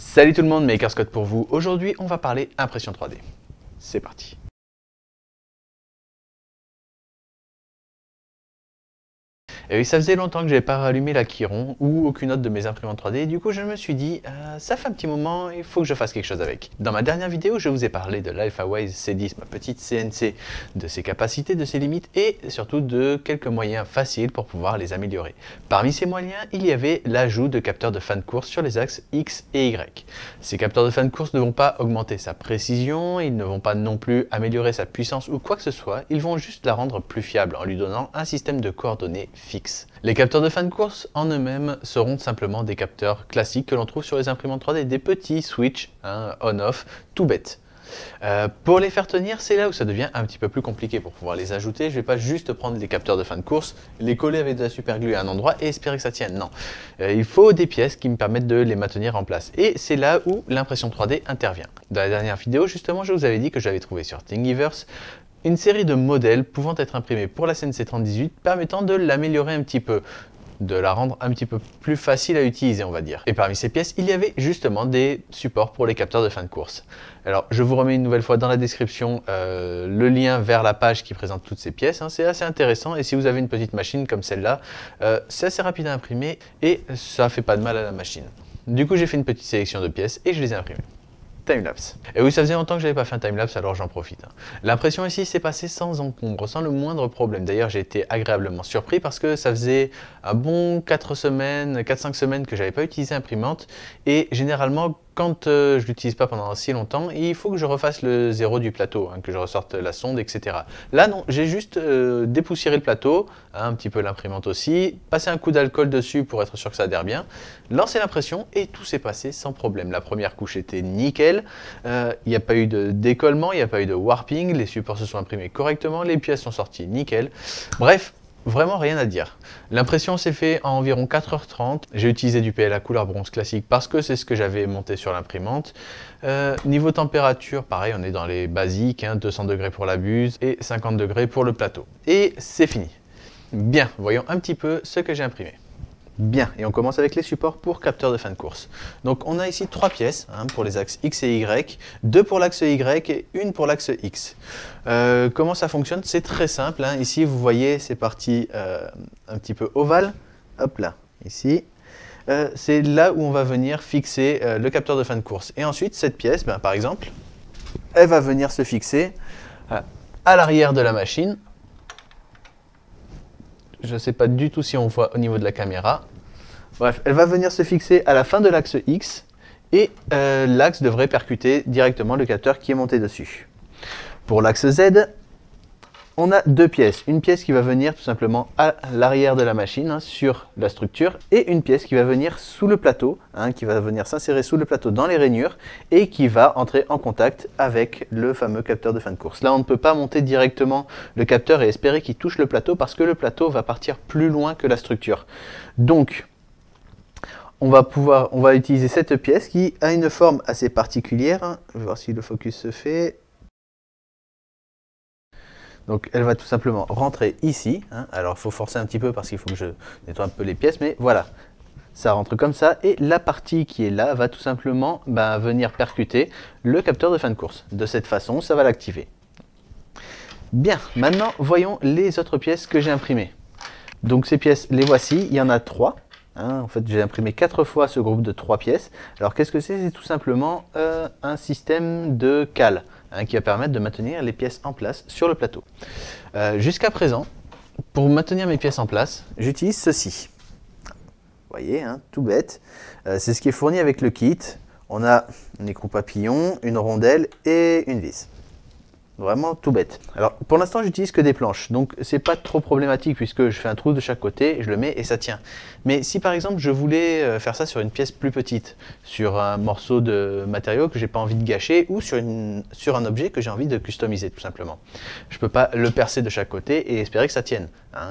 Salut tout le monde, MakerScott pour vous. Aujourd'hui, on va parler impression 3D. C'est parti. Et oui, ça faisait longtemps que je n'avais pas rallumé la Chiron ou aucune autre de mes imprimantes 3D. Du coup, je me suis dit, ça fait un petit moment, il faut que je fasse quelque chose avec. Dans ma dernière vidéo, je vous ai parlé de l'AlphaWise C10, ma petite CNC, de ses capacités, de ses limites et surtout de quelques moyens faciles pour pouvoir les améliorer. Parmi ces moyens, il y avait l'ajout de capteurs de fin de course sur les axes X et Y. Ces capteurs de fin de course ne vont pas augmenter sa précision, ils ne vont pas non plus améliorer sa puissance ou quoi que ce soit, ils vont juste la rendre plus fiable en lui donnant un système de coordonnées fixe. Les capteurs de fin de course en eux-mêmes seront simplement des capteurs classiques que l'on trouve sur les imprimantes 3D, des petits switch on-off tout bêtes. Pour les faire tenir, c'est là où ça devient un petit peu plus compliqué. Pour pouvoir les ajouter, je ne vais pas juste prendre des capteurs de fin de course, les coller avec de la super glue à un endroit et espérer que ça tienne. Non, il faut des pièces qui me permettent de les maintenir en place. Et c'est là où l'impression 3D intervient. Dans la dernière vidéo, justement, je vous avais dit que j'avais trouvé sur Thingiverse une série de modèles pouvant être imprimés pour la CNC 3018 permettant de l'améliorer un petit peu, de la rendre un petit peu plus facile à utiliser, on va dire. Et parmi ces pièces, il y avait justement des supports pour les capteurs de fin de course. Alors, je vous remets une nouvelle fois dans la description le lien vers la page qui présente toutes ces pièces. C'est assez intéressant et si vous avez une petite machine comme celle-là, c'est assez rapide à imprimer et ça fait pas de mal à la machine. Du coup, j'ai fait une petite sélection de pièces et je les ai imprimées. Timelapse. Et oui, ça faisait longtemps que je n'avais pas fait un timelapse, alors j'en profite. L'impression ici s'est passée sans encombre, sans le moindre problème. D'ailleurs, j'ai été agréablement surpris parce que ça faisait un bon 4-5 semaines que je n'avais pas utilisé imprimante. Et généralement, quand je ne l'utilise pas pendant si longtemps, il faut que je refasse le zéro du plateau, que je ressorte la sonde, etc. Là, non, j'ai juste dépoussiéré le plateau, un petit peu l'imprimante aussi, passé un coup d'alcool dessus pour être sûr que ça adhère bien, lancé l'impression et tout s'est passé sans problème. La première couche était nickel, il n'y a pas eu de décollement, il n'y a pas eu de warping, les supports se sont imprimés correctement, les pièces sont sorties nickel. Bref, vraiment rien à dire. L'impression s'est faite en environ 4h30. J'ai utilisé du PLA couleur bronze classique parce que c'est ce que j'avais monté sur l'imprimante. Niveau température, pareil, on est dans les basiques, 200 degrés pour la buse et 50 degrés pour le plateau. Et c'est fini. Bien, voyons un petit peu ce que j'ai imprimé. Bien, et on commence avec les supports pour capteurs de fin de course. Donc on a ici 3 pièces pour les axes X et Y, 2 pour l'axe Y et 1 pour l'axe X. Comment ça fonctionne? C'est très simple. Ici vous voyez c'est parti un petit peu ovale. Hop là, ici. C'est là où on va venir fixer le capteur de fin de course. Et ensuite cette pièce, par exemple, elle va venir se fixer à l'arrière de la machine. Je ne sais pas du tout si on voit au niveau de la caméra. Bref, elle va venir se fixer à la fin de l'axe X et l'axe devrait percuter directement le capteur qui est monté dessus. Pour l'axe Z, on a 2 pièces. Une pièce qui va venir tout simplement à l'arrière de la machine, sur la structure, et une pièce qui va venir sous le plateau, qui va venir s'insérer sous le plateau dans les rainures et qui va entrer en contact avec le fameux capteur de fin de course. Là, on ne peut pas monter directement le capteur et espérer qu'il touche le plateau parce que le plateau va partir plus loin que la structure. Donc, on va utiliser cette pièce qui a une forme assez particulière. Je vais voir si le focus se fait. Donc elle va tout simplement rentrer ici. Alors il faut forcer un petit peu parce qu'il faut que je nettoie un peu les pièces, mais voilà. Ça rentre comme ça et la partie qui est là va tout simplement venir percuter le capteur de fin de course. De cette façon, ça va l'activer. Bien, maintenant voyons les autres pièces que j'ai imprimées. Donc ces pièces, les voici, il y en a 3. En fait, j'ai imprimé 4 fois ce groupe de 3 pièces. Alors qu'est-ce que c'est? C'est tout simplement un système de cale. Qui va permettre de maintenir les pièces en place sur le plateau. Jusqu'à présent, pour maintenir mes pièces en place, j'utilise ceci. Vous voyez, tout bête. C'est ce qui est fourni avec le kit. On a un écrou papillon, une rondelle et une vis. Vraiment tout bête. Alors pour l'instant j'utilise que des planches, donc c'est pas trop problématique puisque je fais un trou de chaque côté, je le mets et ça tient. Mais si par exemple je voulais faire ça sur une pièce plus petite, sur un morceau de matériau que j'ai pas envie de gâcher ou sur un objet que j'ai envie de customiser tout simplement, je peux pas le percer de chaque côté et espérer que ça tienne.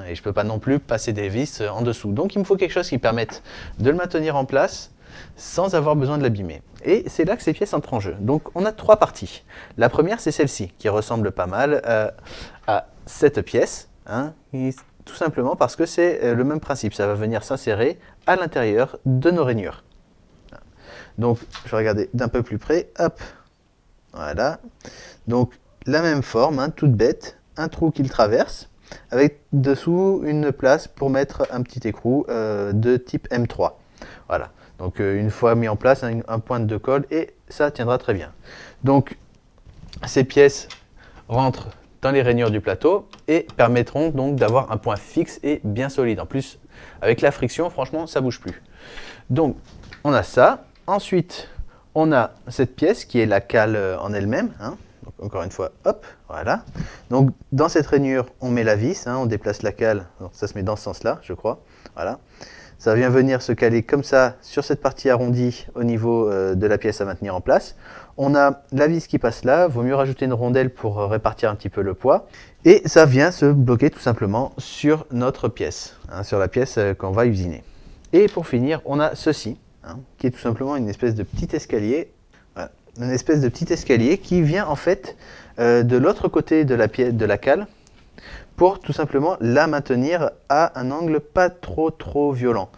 Et je peux pas non plus passer des vis en dessous. Donc il me faut quelque chose qui permette de le maintenir en place sans avoir besoin de l'abîmer. Et c'est là que ces pièces entrent en jeu. Donc on a 3 parties. La première c'est celle-ci, qui ressemble pas mal à cette pièce, tout simplement parce que c'est le même principe. Ça va venir s'insérer à l'intérieur de nos rainures. Donc je vais regarder d'un peu plus près, hop, voilà. Donc la même forme, hein, toute bête, un trou qu'il traverse, avec dessous une place pour mettre un petit écrou de type M3. Voilà, donc une fois mis en place, un point de colle et ça tiendra très bien. Donc ces pièces rentrent dans les rainures du plateau et permettront donc d'avoir un point fixe et bien solide. En plus, avec la friction, franchement, ça bouge plus. Donc, on a ça. Ensuite, on a cette pièce qui est la cale en elle-même. Hein. Donc, encore une fois, hop, voilà. Donc, dans cette rainure, on met la vis, hein, on déplace la cale. Donc, ça se met dans ce sens-là, je crois. Voilà. Ça vient venir se caler comme ça sur cette partie arrondie au niveau de la pièce à maintenir en place. On a la vis qui passe là, vaut mieux rajouter une rondelle pour répartir un petit peu le poids. Et ça vient se bloquer tout simplement sur notre pièce, hein, sur la pièce qu'on va usiner. Et pour finir, on a ceci, hein, qui est tout simplement une espèce de petit escalier. Voilà, une espèce de petit escalier qui vient en fait de l'autre côté de la pièce, de la cale, pour tout simplement la maintenir à un angle pas trop violent.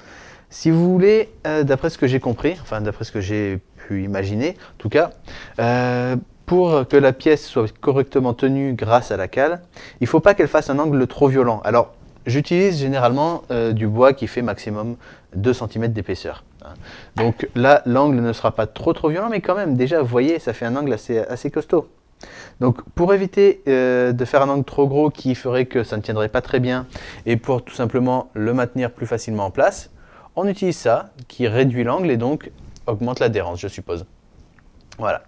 Si vous voulez, d'après ce que j'ai compris, enfin d'après ce que j'ai pu imaginer, en tout cas, pour que la pièce soit correctement tenue grâce à la cale, il ne faut pas qu'elle fasse un angle trop violent. Alors, j'utilise généralement du bois qui fait maximum 2 cm d'épaisseur. Hein. Donc là, l'angle ne sera pas trop violent, mais quand même, déjà, vous voyez, ça fait un angle assez costaud. Donc pour éviter de faire un angle trop gros qui ferait que ça ne tiendrait pas très bien et pour tout simplement le maintenir plus facilement en place, on utilise ça qui réduit l'angle et donc augmente l'adhérence, je suppose. Voilà.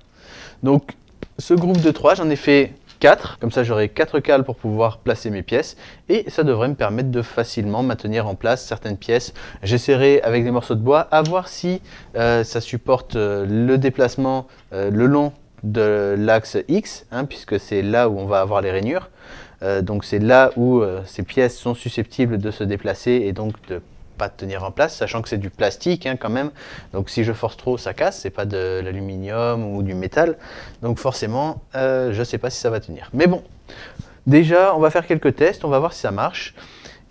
Donc ce groupe de 3, j'en ai fait 4, comme ça j'aurai 4 cales pour pouvoir placer mes pièces et ça devrait me permettre de facilement maintenir en place certaines pièces. J'essaierai avec des morceaux de bois à voir si ça supporte le déplacement le long de l'axe X, hein, puisque c'est là où on va avoir les rainures. Donc c'est là où ces pièces sont susceptibles de se déplacer et donc de pas tenir en place, sachant que c'est du plastique hein, quand même. Donc si je force trop, ça casse, c'est pas de l'aluminium ou du métal. Donc forcément, je sais pas si ça va tenir. Mais bon, déjà, on va faire quelques tests, on va voir si ça marche.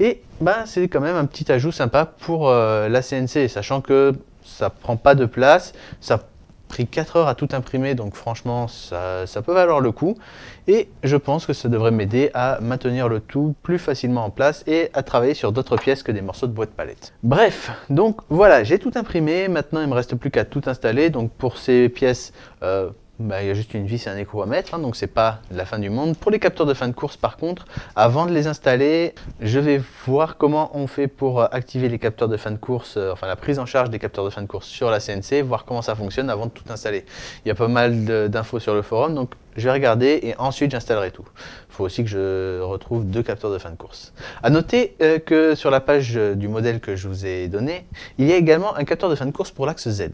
Et ben, c'est quand même un petit ajout sympa pour la CNC, sachant que ça prend pas de place, ça pris 4 heures à tout imprimer, donc franchement ça peut valoir le coup et je pense que ça devrait m'aider à maintenir le tout plus facilement en place et à travailler sur d'autres pièces que des morceaux de bois de palette. Bref, donc voilà, j'ai tout imprimé, maintenant il me reste plus qu'à tout installer. Donc pour ces pièces il y a juste une vis et un écrou à mettre, hein, donc c'est pas la fin du monde. Pour les capteurs de fin de course par contre, avant de les installer, je vais voir comment on fait pour activer les capteurs de fin de course, enfin la prise en charge des capteurs de fin de course sur la CNC, voir comment ça fonctionne avant de tout installer. Il y a pas mal d'infos sur le forum, donc je vais regarder et ensuite j'installerai tout. Il faut aussi que je retrouve 2 capteurs de fin de course. A noter que sur la page du modèle que je vous ai donné, il y a également un capteur de fin de course pour l'axe Z,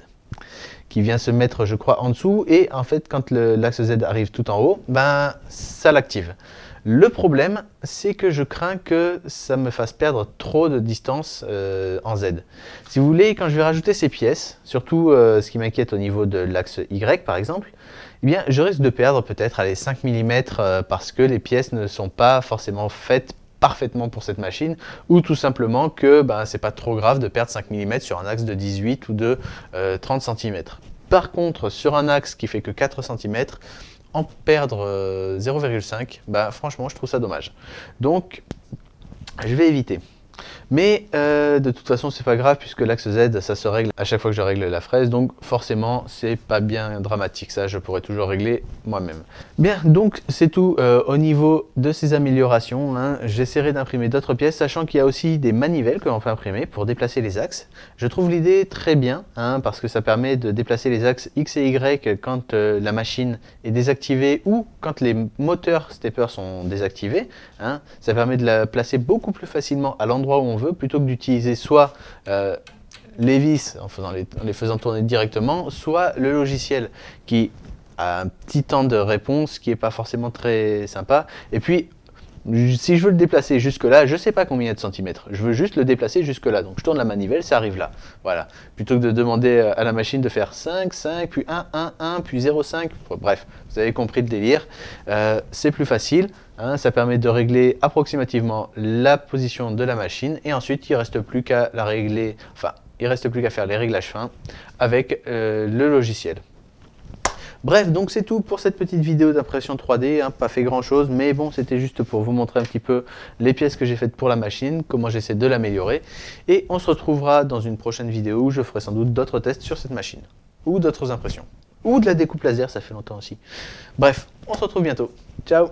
qui vient se mettre, je crois, en dessous. Et en fait, quand l'axe Z arrive tout en haut, ben, ça l'active. Le problème, c'est que je crains que ça me fasse perdre trop de distance en Z. Si vous voulez, quand je vais rajouter ces pièces, surtout ce qui m'inquiète au niveau de l'axe Y, par exemple, eh bien, je risque de perdre peut-être 5 mm parce que les pièces ne sont pas forcément faites parfaitement pour cette machine, ou tout simplement que c'est pas trop grave de perdre 5 mm sur un axe de 18 ou de 30 cm. Par contre, sur un axe qui fait que 4 cm, en perdre 0,5, franchement, je trouve ça dommage. Donc, je vais éviter. Mais de toute façon, c'est pas grave puisque l'axe Z, ça se règle à chaque fois que je règle la fraise. Donc forcément, c'est pas bien dramatique. Ça, je pourrais toujours régler moi-même. Bien, donc c'est tout au niveau de ces améliorations. Hein. J'essaierai d'imprimer d'autres pièces, sachant qu'il y a aussi des manivelles que l'on peut imprimer pour déplacer les axes. Je trouve l'idée très bien, hein, parce que ça permet de déplacer les axes X et Y quand la machine est désactivée ou quand les moteurs stepper sont désactivés. Hein. Ça permet de la placer beaucoup plus facilement à l'endroit où on veut, plutôt que d'utiliser soit les vis en les faisant tourner directement, soit le logiciel qui a un petit temps de réponse qui n'est pas forcément très sympa. Et puis, si je veux le déplacer jusque là, je ne sais pas combien il y a de centimètres, je veux juste le déplacer jusque là, donc je tourne la manivelle, ça arrive là, voilà, plutôt que de demander à la machine de faire 5, 5, puis 1, 1, 1, puis 0, 5, bref, vous avez compris le délire, c'est plus facile, hein, ça permet de régler approximativement la position de la machine, et ensuite il ne reste plus qu'à la régler, enfin il reste plus qu'à faire les réglages fins avec le logiciel. Bref, donc c'est tout pour cette petite vidéo d'impression 3D, hein, pas fait grand chose, mais bon, c'était juste pour vous montrer un petit peu les pièces que j'ai faites pour la machine, comment j'essaie de l'améliorer, et on se retrouvera dans une prochaine vidéo où je ferai sans doute d'autres tests sur cette machine, ou d'autres impressions, ou de la découpe laser, ça fait longtemps aussi. Bref, on se retrouve bientôt, ciao!